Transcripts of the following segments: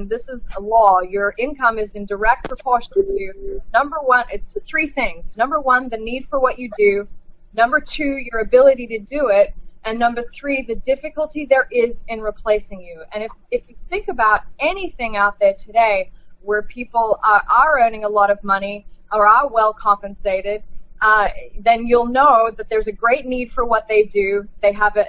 this is a law, your income is in direct proportion to, number one, it's three things. Number one, the need for what you do. Number two, your ability to do it. And number three, the difficulty there is in replacing you. And if you think about anything out there today where people are earning a lot of money or are well compensated, then you'll know that there's a great need for what they do. They have a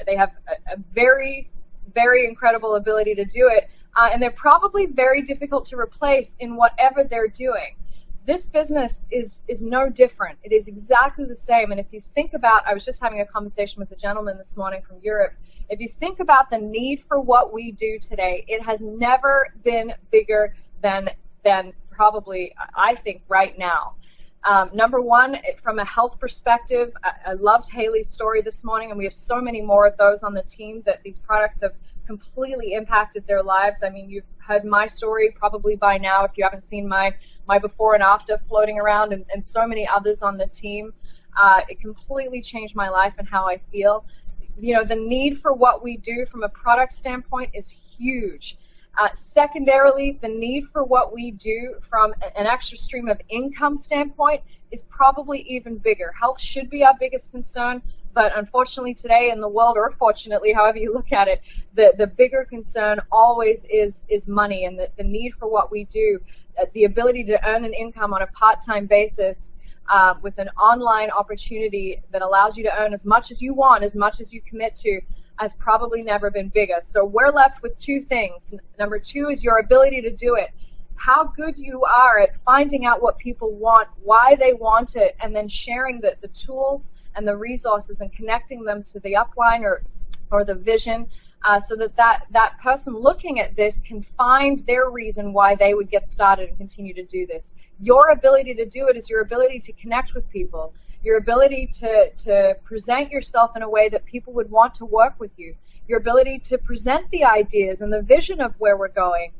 very, very incredible ability to do it. And they're probably very difficult to replace in whatever they're doing. This business is no different. It is exactly the same. And if you think about, I was just having a conversation with a gentleman this morning from Europe. If you think about the need for what we do today, it has never been bigger than probably, I think, right now. Number one, from a health perspective, I loved Haley's story this morning, and we have so many more of those on the team that these products have completely impacted their lives. I mean, you've heard my story probably by now if you haven't seen my before and after floating around, and so many others on the team. It completely changed my life and how I feel. You know, the need for what we do from a product standpoint is huge. Secondarily, the need for what we do from an extra stream of income standpoint is probably even bigger. Health should be our biggest concern, but unfortunately today in the world, or fortunately, however you look at it, the bigger concern always is money, and the need for what we do, the ability to earn an income on a part-time basis with an online opportunity that allows you to earn as much as you want, as much as you commit to, has probably never been bigger. So we're left with two things. Number two is your ability to do it. How good you are at finding out what people want, why they want it, and then sharing the tools and the resources and connecting them to the upline or the vision so that person looking at this can find their reason why they would get started and continue to do this. Your ability to do it is your ability to connect with people, your ability to present yourself in a way that people would want to work with you, your ability to present the ideas and the vision of where we're going,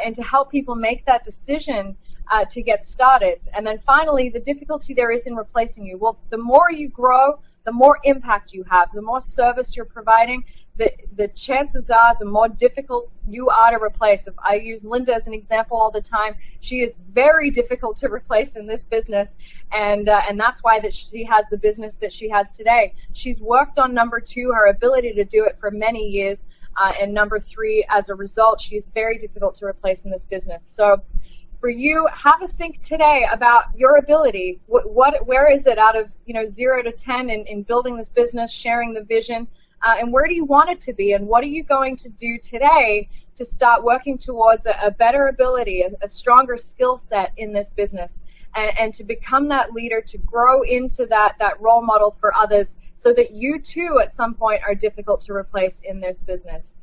and to help people make that decision to get started. And then finally, the difficulty there is in replacing you. Well, the more you grow, the more impact you have, the more service you're providing, the chances are the more difficult you are to replace. If I use Linda as an example all the time, she is very difficult to replace in this business, and that's why that she has the business that she has today. She's worked on number two, her ability to do it, for many years, and number three, as a result, she's very difficult to replace in this business. So for you, have a think today about your ability. Where is it out of 0 to 10 in building this business, sharing the vision, and where do you want it to be, and what are you going to do today to start working towards a better ability, a stronger skill set in this business, and to become that leader, to grow into that role model for others so that you too at some point are difficult to replace in this business.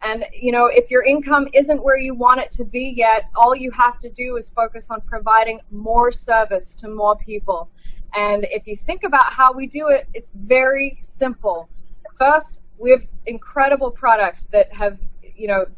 And if your income isn't where you want it to be yet, all you have to do is focus on providing more service to more people. And if you think about how we do it, it's very simple. First, we have incredible products that have,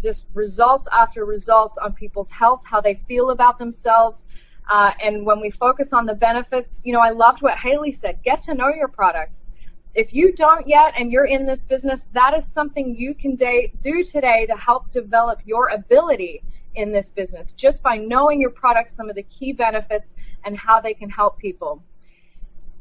just results after results on people's health, how they feel about themselves. And when we focus on the benefits, I loved what Haley said, get to know your products. If you don't yet and you're in this business, that is something you can do today to help develop your ability in this business, just by knowing your products, some of the key benefits, and how they can help people.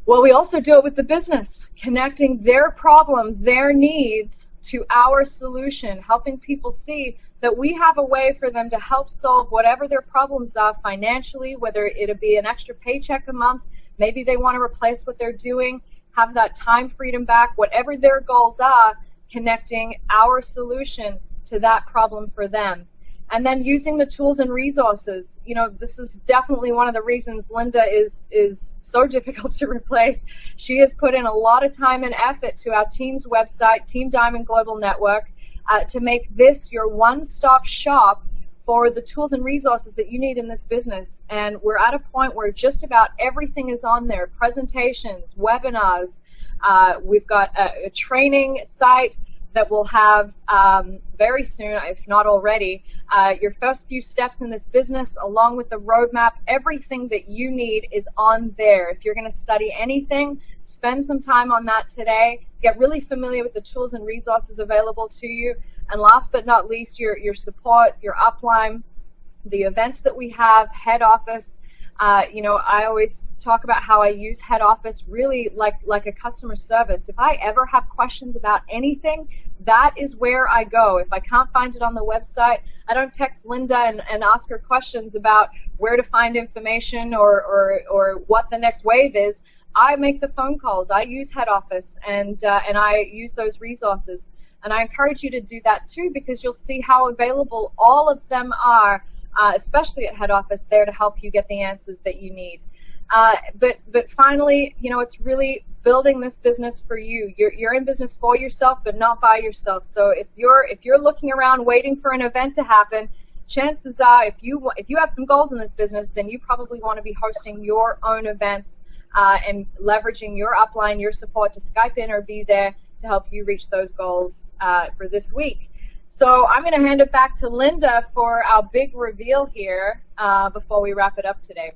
Well, we also do it with the business, connecting their problem, their needs, to our solution, helping people see that we have a way for them to help solve whatever their problems are financially, whether it'll be an extra paycheck a month, maybe they want to replace what they're doing, have that time freedom back, whatever their goals are, connecting our solution to that problem for them. And then using the tools and resources. This is definitely one of the reasons Linda is so difficult to replace. She has put in a lot of time and effort to our team's website, Team Diamond Global Network, to make this your one-stop shop for the tools and resources that you need in this business. And we're at a point where just about everything is on there, presentations, webinars. We've got a training site that will have very soon, if not already, your first few steps in this business, along with the roadmap. Everything that you need is on there. If you're going to study anything, spend some time on that today. Get really familiar with the tools and resources available to you. And last but not least, your support, your upline, the events that we have, head office. You know, I always talk about how I use head office really like a customer service. If I ever have questions about anything, that is where I go. If I can't find it on the website, I don't text Linda and ask her questions about where to find information or what the next wave is. I make the phone calls. I use head office, and I use those resources. And I encourage you to do that too, because you'll see how available all of them are, especially at head office, there to help you get the answers that you need. But finally, you know, it's really building this business for you. You're in business for yourself, but not by yourself. So if you're looking around waiting for an event to happen, chances are if you have some goals in this business, then you probably want to be hosting your own events and leveraging your upline, your support to Skype in or be there to help you reach those goals for this week. So I'm going to hand it back to Linda for our big reveal here before we wrap it up today.